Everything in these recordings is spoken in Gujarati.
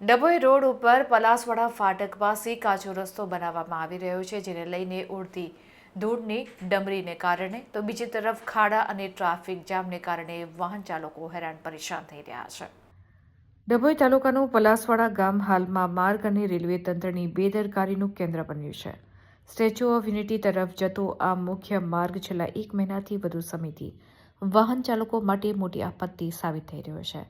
ડભોઈ રોડ ઉપર પલાસવાડા ફાટક પાસે કાચો રસ્તો બનાવવામાં આવી રહ્યો છે, જેને લઈને ઉડતી ધૂળની ડમરીને કારણે તો બીજી તરફ ખાડા અને ટ્રાફિક જામને કારણે વાહન ચાલકો હેરાન પરેશાન થઈ રહ્યા છે। ડભોઈ તાલુકાનું પલાસવાડા ગામ હાલમાં માર્ગ અને રેલવે તંત્રની બેદરકારીનું કેન્દ્ર બન્યું છે। સ્ટેચ્યુ ઓફ યુનિટી તરફ જતો આ મુખ્ય માર્ગ છેલ્લા 1 મહિનાથી વધુ સમયથી વાહન ચાલકો માટે મોટી આપત્તિ સાબિત થઈ રહ્યો છે।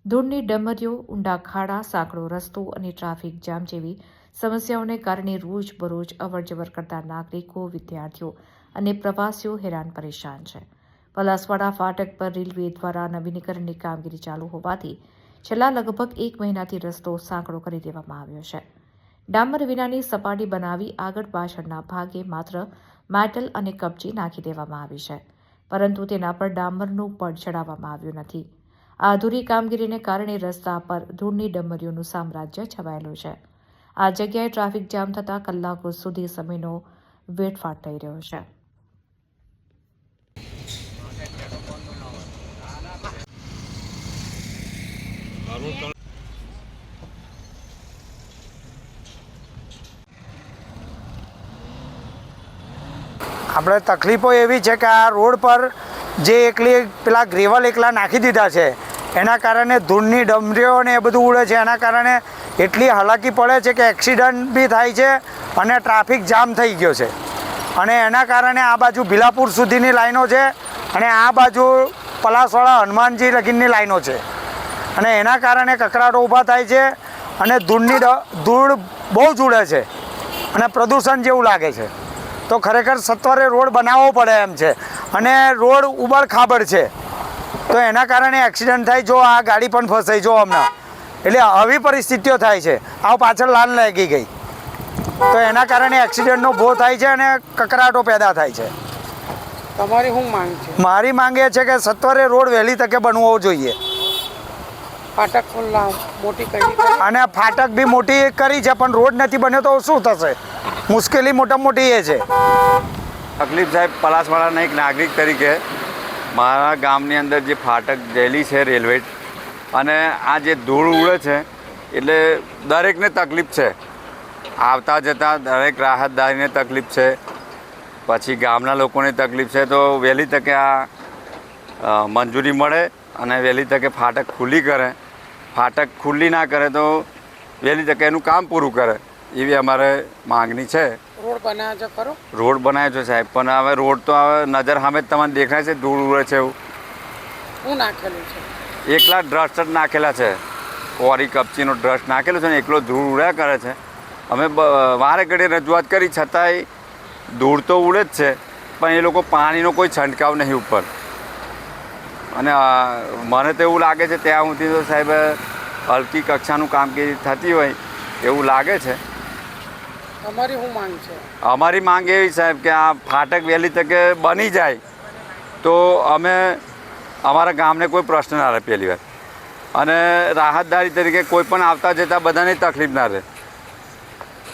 ધૂળની ડમરીઓ, ઊંડા ખાડા, સાંકડો રસ્તો અને ટ્રાફિક જામ જેવી સમસ્યાઓને કારણે રોજબરોજ અવરજવર કરતા નાગરિકો, વિદ્યાર્થીઓ અને પ્રવાસીઓ હેરાન પરેશાન છે। પલાસવાડા ફાટક પર રેલવે દ્વારા નવીનીકરણની કામગીરી ચાલુ હોવાથી છેલ્લા લગભગ 1 મહિનાથી રસ્તો સાંકડો કરી દેવામાં આવ્યો છે। ડામર વિનાની સપાટી બનાવી આગળ પાછળના ભાગે માત્ર મેટલ અને કપચી નાખી દેવામાં આવી છે, પરંતુ તેના પર ડામરનું પડ ચડાવવામાં આવ્યું નથી। આ અધૂરી કામગીરીને કારણે રસ્તા પર ધૂળની ડમરીઓનું સામ્રાજ્ય છવાયેલું છે। આ જગ્યાએ ટ્રાફિક જામ થતાં કલાકો સુધી સમયનો વેડફાટ થઈ રહ્યો છે। આપણે તકલીફો એવી છે કે આ રોડ પર જે પેલા ગ્રેવલ એકલા નાખી દીધા છે, એના કારણે ધૂળની ડમરીઓ ને એ બધું ઉડે છે। એના કારણે એટલી હાલાકી પડે છે કે એક્સિડન્ટ બી થાય છે અને ટ્રાફિક જામ થઈ ગયો છે। અને એના કારણે આ બાજુ ભીલાપુર સુધીની લાઈનો છે અને આ બાજુ પલાસવાડા હનુમાનજી લગીનની લાઈનો છે અને એના કારણે કકરાટો ઊભા થાય છે અને ધૂળ બહુ જ ઉડે છે અને પ્રદૂષણ જેવું લાગે છે। તો ખરેખર સત્વરે રોડ બનાવવો પડે એમ છે અને રોડ ઉબડ ખાબડ છે, તો એના કારણે એક્સિડન્ટ થાય। જો આ ગાડી પણ ફસાઈ જો હમણાં, એટલે આવી પરિસ્થિતિઓ થાય છે। આ પાછળ લાલ લાગી ગઈ, તો એના કારણે એક્સિડન્ટનો ભો થાય છે અને કકરાટો પેદા થાય છે। તમારી શું માંગ છે? મારી માંગ એ છે કે સત્વરે રોડ વહેલી તકે બનવો જોઈએ। ફાટક ખુલ્લા મોટી કરી અને ફાટક બી મોટી કરી છે, પણ રોડ નથી બન્યો તો શું થશે? મુશ્કેલી મોટામાં મોટી એ છે। તકલીફ સાહેબ, પલાસવાડાના એક નાગરિક તરીકે મારા ગામની અંદર જે ફાટક ગયેલી છે રેલવે, અને આ જે ધૂળ ઉડે છે એટલે દરેકને તકલીફ છે। આવતા જતાં દરેક રાહતદારીને તકલીફ છે, પછી ગામના લોકોને તકલીફ છે। તો વહેલી તકે આ મંજૂરી મળે અને વહેલી તકે ફાટક ખુલ્લી કરે। ફાટક ખુલ્લી ના કરે તો વહેલી તકે એનું કામ પૂરું કરે, એવી અમારે માગણી છે। રોડ બનાવ્યો છે ખરો? રોડ બનાવ્યો છે સાહેબ, પણ હવે રોડ તો હવે નજર સામે જ તમને દેખાય છે, ધૂળ ઉડે છે એવું। શું નાખેલું છે? એકલા ડ્રસ્ટ જ નાખેલા છે, કોરી કપચીનો ડ્રસ્ટ નાખેલો છે ને એકલો ધૂળ ઉડ્યા કરે છે। અમે વારે ઘડીએ રજૂઆત કરી, છતાંય ધૂળ તો ઉડે જ છે, પણ એ લોકો પાણીનો કોઈ છંટકાવ નહીં ઉપર। અને મને તો એવું લાગે છે ત્યાં સુધી તો સાહેબ હલકી કક્ષાનું કામગીરી થતી હોય એવું લાગે છે। તમારી શું માંગ છે? અમારી માંગ એવી સાહેબ કે આ ફાટક વહેલી તકે બની જાય તો અમે અમારા ગામને કોઈ પ્રશ્ન ના રહે પહેલી વાર, અને રાહતદારી તરીકે કોઈ પણ આવતા જતાં બધાને તકલીફ ના રહે।